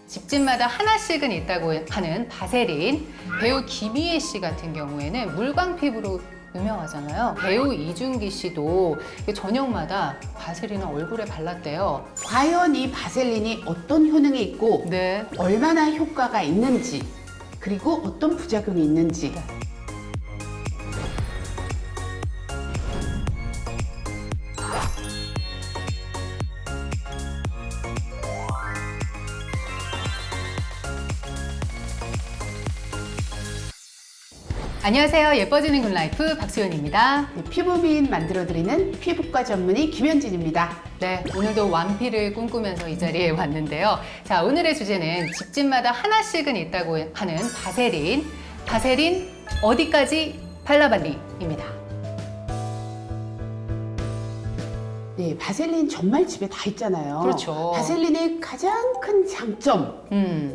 집집마다 하나씩은 있다고 하는 바세린. 배우 김희애 씨 같은 경우에는 물광 피부로 유명하잖아요. 배우 이준기 씨도 저녁마다 바세린을 얼굴에 발랐대요. 과연 이 바셀린이 어떤 효능이 있고 네. 얼마나 효과가 있는지, 그리고 어떤 부작용이 있는지. 안녕하세요. 예뻐지는 굿라이프 박수연입니다. 피부 미인 만들어드리는 피부과 전문의 김현진입니다. 네, 오늘도 완피를 꿈꾸면서 이 자리에 왔는데요. 자, 오늘의 주제는 집집마다 하나씩은 있다고 하는 바세린. 바세린 어디까지 발라발리입니다. 네, 바셀린 정말 집에 다 있잖아요. 그렇죠. 바셀린의 가장 큰 장점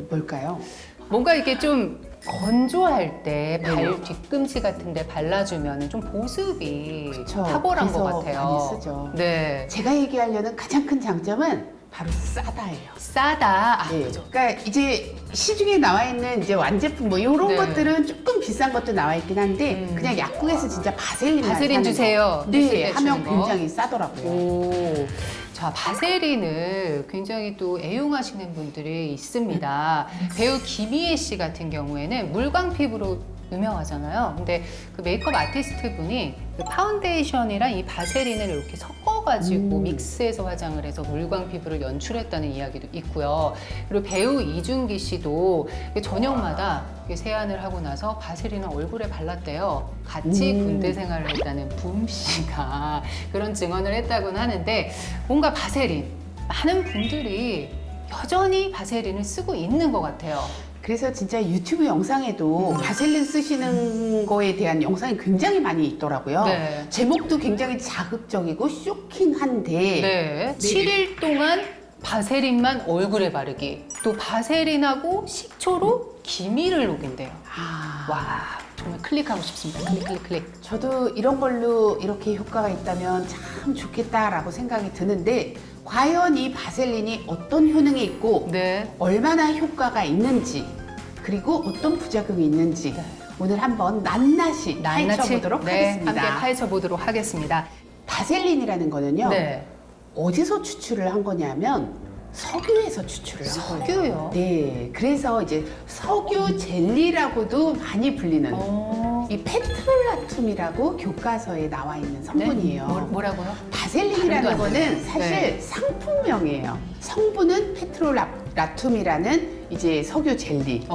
뭘까요? 뭔가 이게 좀 건조할 때 발 뒤꿈치 같은 데 발라주면 좀 보습이 그쵸. 탁월한 것 그래서 같아요. 많이 쓰죠. 네. 제가 얘기하려는 가장 큰 장점은 바로 싸다예요. 싸다. 아, 네. 그죠. 그러니까 이제 시중에 나와 있는 이제 완제품 뭐 이런 네. 것들은 조금 비싼 것도 나와 있긴 한데 그냥 약국에서 진짜 바셀린만 바세린 사는 주세요. 거. 했을 네, 때 하면 주는 거. 굉장히 싸더라고요. 오, 자, 바세린을 굉장히 또 애용하시는 분들이 있습니다. 배우 김희애 씨 같은 경우에는 물광 피부로 유명하잖아요. 근데 그 메이크업 아티스트 분이 그 파운데이션이랑 이 바세린을 이렇게 섞어가지고 믹스해서 화장을 해서 물광 피부를 연출했다는 이야기도 있고요. 그리고 배우 이준기 씨도 저녁마다 세안을 하고 나서 바세린을 얼굴에 발랐대요. 같이 군대 생활을 했다는 붐 씨가 그런 증언을 했다고는 하는데 뭔가 바세린, 많은 분들이 여전히 바세린을 쓰고 있는 것 같아요. 그래서 진짜 유튜브 영상에도 바셀린 쓰시는 거에 대한 영상이 굉장히 많이 있더라고요. 네. 제목도 굉장히 자극적이고 쇼킹한데 네. 7일 동안 바세린만 얼굴에 바르기. 또 바세린하고 식초로 기미를 녹인대요. 아, 와, 정말 클릭하고 싶습니다. 클릭, 클릭, 클릭. 저도 이런 걸로 이렇게 효과가 있다면 참 좋겠다라고 생각이 드는데 과연 이 바셀린이 어떤 효능이 있고 네. 얼마나 효과가 있는지, 그리고 어떤 부작용이 있는지 오늘 한번 낱낱이 파헤쳐보도록 하겠습니다. 함께 파헤쳐보도록 하겠습니다. 바셀린이라는 거는요, 네. 어디서 추출을 한 거냐면 석유에서 추출을 한 거예요. 석유요? 네, 그래서 이제 석유 젤리라고도 많이 불리는 이 페트롤라툼이라고 교과서에 나와 있는 성분이에요. 뭐라고요? 바셀린이라는 발음도 안 거는 되네. 사실 네. 상품명이에요. 성분은 페트롤라툼이라는 이제 석유 젤리.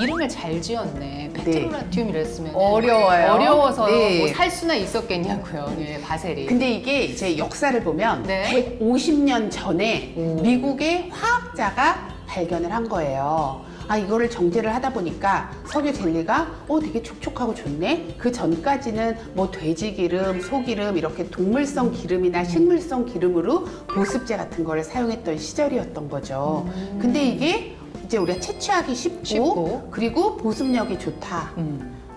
이름을 잘 지었네. 페트롤라튬이랬으면 어려워요. 어려워서 네. 뭐 살 수나 있었겠냐고요. 예, 바세린. 근데 이게 이제 역사를 보면 네. 150년 전에 미국의 화학자가 발견을 한 거예요. 아, 이거를 정제를 하다 보니까 석유 젤리가 되게 촉촉하고 좋네. 그 전까지는 뭐 돼지 기름, 소기름 이렇게 동물성 기름이나 식물성 기름으로 보습제 같은 거를 사용했던 시절이었던 거죠. 근데 이게 이제 우리가 채취하기 쉽고 그리고 보습력이 좋다.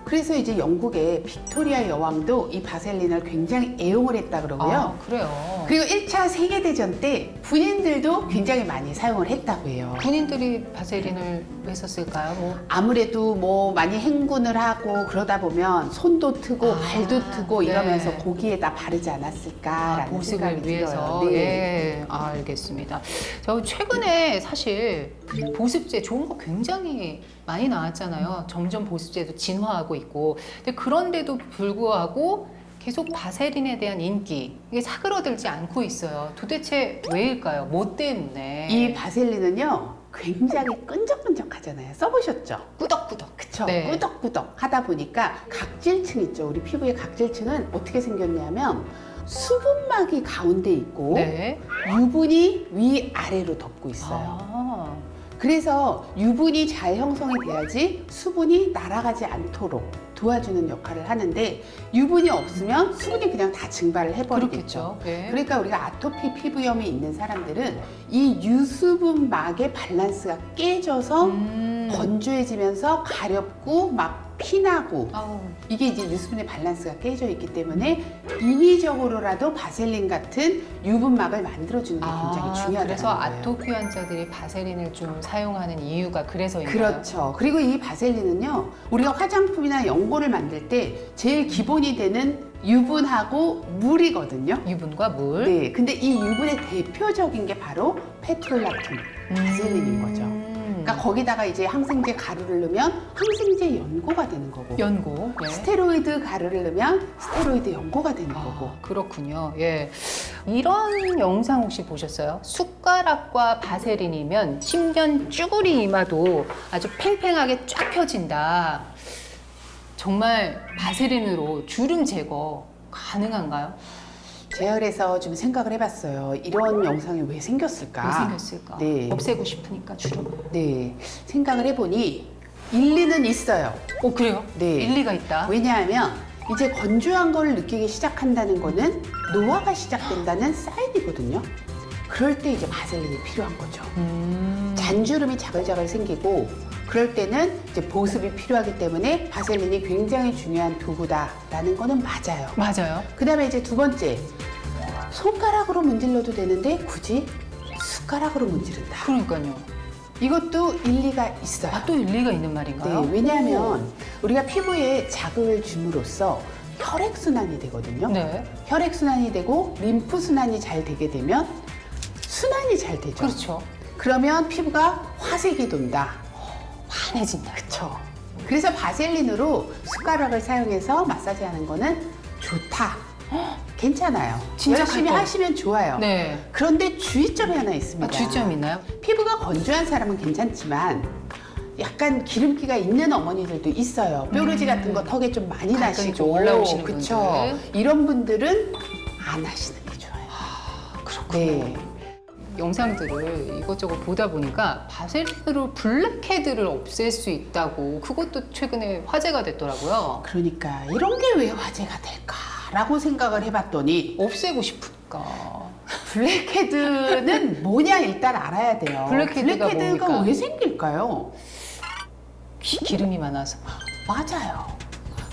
그래서 이제 영국의 빅토리아 여왕도 이 바셀린을 굉장히 애용을 했다 그러고요. 아, 그래요. 그리고 1차 세계대전 때 군인들도 굉장히 많이 사용을 했다고 해요. 군인들이 바세린을 왜 썼을까요? 뭐. 아무래도 뭐 많이 행군을 하고 그러다 보면 손도 트고 발도 트고 네. 이러면서 거기에다 바르지 않았을까라는 보습을 생각이 위해서. 들어요. 네. 예, 알겠습니다. 저 최근에 사실 보습제 좋은 거 굉장히 많이 나왔잖아요. 점점 보습제도 진화하고 있고. 근데 그런데도 불구하고 계속 바세린에 대한 인기 이게 사그러들지 않고 있어요. 도대체 왜일까요? 뭐 때문에? 이 바셀린은요 굉장히 끈적끈적하잖아요. 써보셨죠? 꾸덕꾸덕. 그쵸? 네. 꾸덕꾸덕 하다 보니까 각질층 있죠. 우리 피부의 각질층은 어떻게 생겼냐면 수분막이 가운데 있고 네. 유분이 위아래로 덮고 있어요. 아, 그래서 유분이 잘 형성이 돼야지 수분이 날아가지 않도록 도와주는 역할을 하는데 유분이 없으면 수분이 그냥 다 증발을 해버리겠죠. 그렇겠죠. 네. 그러니까 우리가 아토피 피부염이 있는 사람들은 이 유수분막의 밸런스가 깨져서 건조해지면서 가렵고 막 피나고 아우. 이게 이제 유수분의 밸런스가 깨져 있기 때문에 인위적으로라도 바셀린 같은 유분막을 만들어주는 게 굉장히 중요하다는 그래서 거예요. 아토피 환자들이 바세린을 좀 사용하는 이유가 그래서인가요? 그렇죠. 그리고 이 바셀린은요, 우리가 화장품이나 연고를 만들 때 제일 기본이 되는 유분하고 물이거든요. 유분과 물. 네, 근데 이 유분의 대표적인 게 바로 페트롤락톤, 바셀린인 거죠. 그러니까 거기다가 이제 항생제 가루를 넣으면 항생제 연고가 되는 거고, 연고. 네. 스테로이드 가루를 넣으면 스테로이드 연고가 되는 거고. 그렇군요. 예. 이런 영상 혹시 보셨어요? 숟가락과 바세린이면 10년 쭈구리 이마도 아주 팽팽하게 쫙 펴진다. 정말 바세린으로 주름 제거 가능한가요? 제가 그래서 좀 생각을 해봤어요. 이런 영상이 왜 생겼을까? 왜 생겼을까? 네. 없애고 싶으니까 주름을. 네, 생각을 해보니 일리는 있어요. 오, 그래요? 네. 일리가 있다. 왜냐하면 이제 건조한 걸 느끼기 시작한다는 거는 노화가 시작된다는 사인이거든요. 그럴 때 이제 바셀린이 필요한 거죠. 잔주름이 자글자글 생기고 그럴 때는 이제 보습이 필요하기 때문에 바셀린이 굉장히 중요한 도구다라는 거는 맞아요. 맞아요. 그 다음에 이제 두 번째, 손가락으로 문질러도 되는데 굳이 숟가락으로 문지른다. 그러니까요. 이것도 일리가 있어요. 아, 또 일리가 있는 말인가요? 네, 왜냐하면 우리가 피부에 자극을 줌으로써 혈액순환이 되거든요. 네. 혈액순환이 되고 림프순환이 잘 되게 되면 순환이 잘 되죠. 그렇죠. 그러면 피부가 화색이 돈다. 환해진다. 그쵸. 그래서 바셀린으로 숟가락을 사용해서 마사지하는 거는 좋다. 괜찮아요. 진짜 열심히 갈 거. 하시면 좋아요. 네. 그런데 주의점이 하나 있습니다. 아, 주점 있나요? 피부가 건조한 사람은 괜찮지만 약간 기름기가 있는 어머니들도 있어요. 뾰루지 같은 거 턱에 좀 많이 발끈이 나시고 좀 올라오시는 그쵸? 분들. 이런 분들은 안 하시는 게 좋아요. 그렇군요. 네. 영상들을 이것저것 보다 보니까 바셀린으로 블랙헤드를 없앨 수 있다고 그것도 최근에 화제가 됐더라고요. 그러니까 이런 게 왜 화제가 될까라고 생각을 해봤더니 없애고 싶을까? 블랙헤드는 뭐냐 일단 알아야 돼요. 블랙헤드가 뭡니까? 왜 생길까요? 기름이 많아서. 맞아요.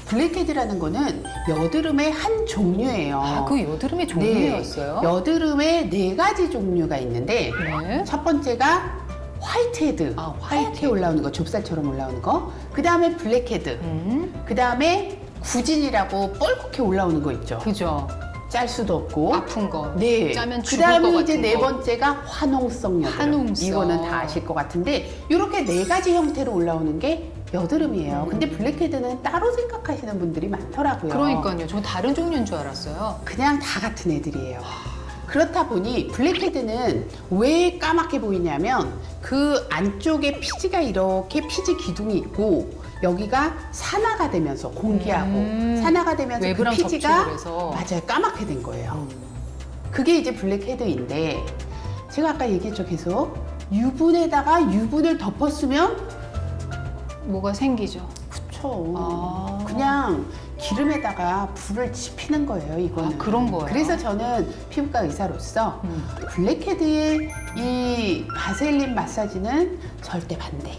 블랙헤드라는 거는 여드름의 한 종류예요. 아, 그 여드름의 종류였어요? 네, 여드름의 4가지 종류가 있는데 네. 첫 번째가 화이트헤드, 아, 하얗게 올라오는 거, 좁쌀처럼 올라오는 거. 그 다음에 블랙헤드, 그 다음에 구진이라고 뻘겋게 올라오는 거 있죠. 그죠. 짤 수도 없고. 아픈 거. 네. 짜면 그 죽을 것 다음에 같은 이제 네 거. 번째가 화농성 여드름. 화농성. 이거는 다 아실 것 같은데 이렇게 4가지 형태로 올라오는 게 여드름이에요. 근데 블랙헤드는 따로 생각하시는 분들이 많더라고요. 그러니까요. 저 다른 종류인 줄 알았어요. 그냥 다 같은 애들이에요. 그렇다 보니 블랙헤드는 왜 까맣게 보이냐면 그 안쪽에 피지가 이렇게 피지 기둥이 있고 여기가 산화가 되면서 공기하고 산화가 되면서 그 외부랑 피지가 접촉을 해서. 맞아요, 까맣게 된 거예요. 그게 이제 블랙헤드인데 제가 아까 얘기했죠, 계속 유분에다가 유분을 덮었으면 뭐가 생기죠. 그쵸. 아. 그냥 기름에다가 불을 지피는 거예요, 이거는. 아, 그런 거예요? 그래서 저는 피부과 의사로서 블랙헤드의 이 바셀린 마사지는 절대 반대.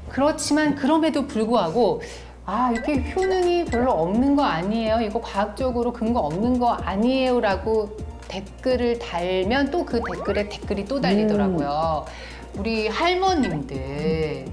그렇지만 그럼에도 불구하고 아, 이렇게 효능이 별로 없는 거 아니에요? 이거 과학적으로 근거 없는 거 아니에요? 라고 댓글을 달면 또 그 댓글에 댓글이 또 달리더라고요. 우리 할머님들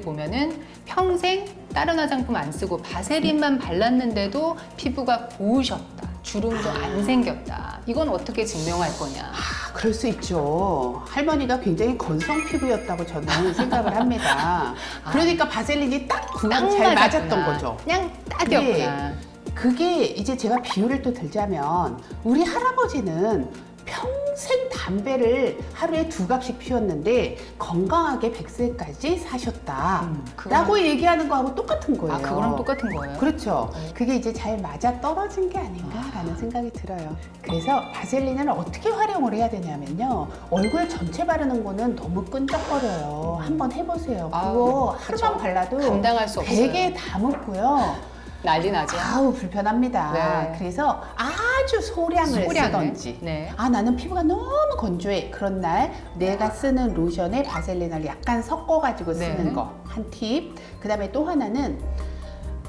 보면은 평생 다른 화장품 안 쓰고 바세린만 발랐는데도 피부가 고우셨다. 주름도 안 생겼다. 이건 어떻게 증명할 거냐? 아, 그럴 수 있죠. 할머니가 굉장히 건성 피부였다고 저는 생각을 합니다. 그러니까 바셀린이 딱 그냥 잘 맞았던 거죠. 그냥 딱이었구나. 네. 그게 이제 제가 비유를 또 들자면 우리 할아버지는 평생 담배를 하루에 2갑씩 피웠는데 건강하게 100세까지 사셨다 라고 얘기하는 거하고 똑같은 거예요. 아, 그거랑 똑같은 거예요? 그렇죠. 그게 이제 잘 맞아 떨어진 게 아닌가라는 생각이 들어요. 그래서 바셀린을 어떻게 활용을 해야 되냐면요, 얼굴 전체 바르는 거는 너무 끈적거려요. 한번 해보세요. 그거 그쵸. 하루만 발라도 감당할 수 없어요. 베개 다 묻고요. 난리 나죠. 아우 불편합니다. 네. 그래서 아주 아주 소량을 쓰던지 네. 아 나는 피부가 너무 건조해 그런 날 내가 쓰는 로션에 바셀린을 약간 섞어가지고 쓰는 네. 거 한 팁. 그 다음에 또 하나는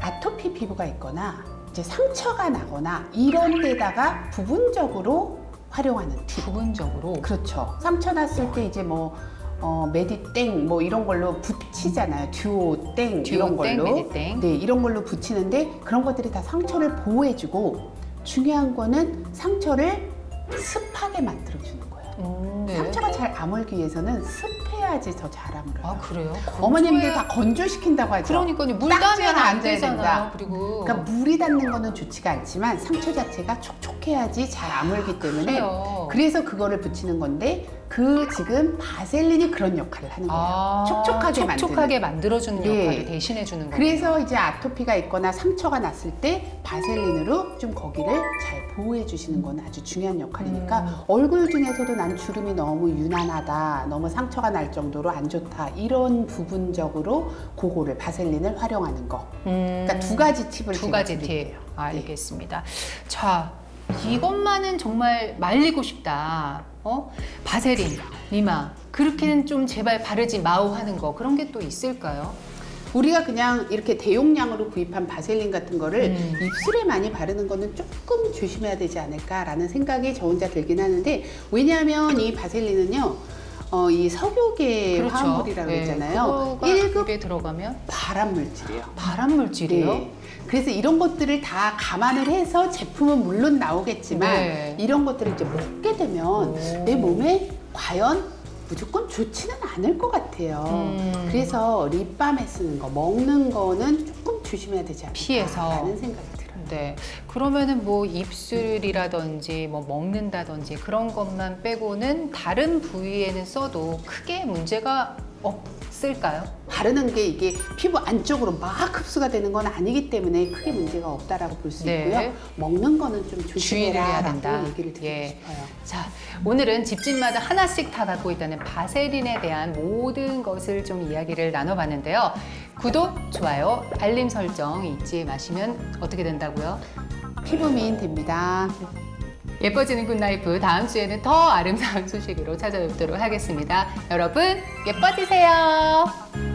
아토피 피부가 있거나 이제 상처가 나거나 이런 데다가 부분적으로 활용하는 팁. 부분적으로. 그렇죠. 상처 났을 때 이제 뭐 메디땡 뭐 이런 걸로 붙이잖아요. 듀오땡 이런 듀오땡, 걸로. 메디땡. 네, 이런 걸로 붙이는데 그런 것들이 다 상처를 보호해주고 중요한 거는 상처를 습하게 만들어주는 거예요. 네. 상처가 잘 아물기 위해서는 습해야지 더 잘 아물어요. 아 그래요? 어머님들 건조해야- 다 건조시킨다고 하죠. 그러니까요. 물 딱지가 닿으면 안 앉아야 되잖아요. 된다. 그리고 그러니까 물이 닿는 거는 좋지가 않지만 상처 자체가 촉촉해야지 잘 아물기 때문에 그래요. 그래서 그거를 붙이는 건데 그 지금 바셀린이 그런 역할을 하는 거예요. 촉촉하게 만들어주는 네. 역할을 대신해주는 거예요. 그래서 이제 아토피가 있거나 상처가 났을 때 바셀린으로 좀 거기를 잘 보호해 주시는 건 아주 중요한 역할이니까 얼굴 중에서도 난 주름이 너무 유난하다, 너무 상처가 날 정도로 안 좋다 이런 부분적으로 그거를 바셀린을 활용하는 거. 그러니까 두 가지 팁을 두 제가 가지 팁. 드릴게요. 알겠습니다. 자, 이것만은 정말 말리고 싶다. 바세린, 니마. 그렇게는 좀 제발 바르지 마오 하는 거. 그런 게 또 있을까요? 우리가 그냥 이렇게 대용량으로 구입한 바셀린 같은 거를 입술에 많이 바르는 거는 조금 조심해야 되지 않을까라는 생각이 저 혼자 들긴 하는데 왜냐하면 이 바셀린은요 이 석유계 화합물이라고 그랬잖아요. 그거가 1급 입에 들어가면 발암 물질이에요. 발암 물질이요? 네. 그래서 이런 것들을 다 감안을 해서 제품은 물론 나오겠지만 네. 이런 것들을 이제 먹게 되면 오. 내 몸에 과연 무조건 좋지는 않을 것 같아요. 그래서 립밤에 쓰는 거, 먹는 거는 조금 조심해야 되지 피해서. 않을까라는 생각이 들어요. 네. 그러면은 뭐 입술이라든지 뭐 먹는다든지 그런 것만 빼고는 다른 부위에는 써도 크게 문제가 없을까요? 바르는 게 이게 피부 안쪽으로 막 흡수가 되는 건 아니기 때문에 크게 문제가 없다라고 볼 수 네. 있고요. 먹는 거는 좀 주의를 조심해라 해야 된다. 라고 얘기를 드리고 예. 싶어요. 자, 오늘은 집집마다 하나씩 다 갖고 있다는 바세린에 대한 모든 것을 좀 이야기를 나눠봤는데요. 구독, 좋아요, 알림 설정 잊지 마시면 어떻게 된다고요? 피부 미인 됩니다. 예뻐지는 굿라이프 다음 주에는 더 아름다운 소식으로 찾아뵙도록 하겠습니다. 여러분 예뻐지세요.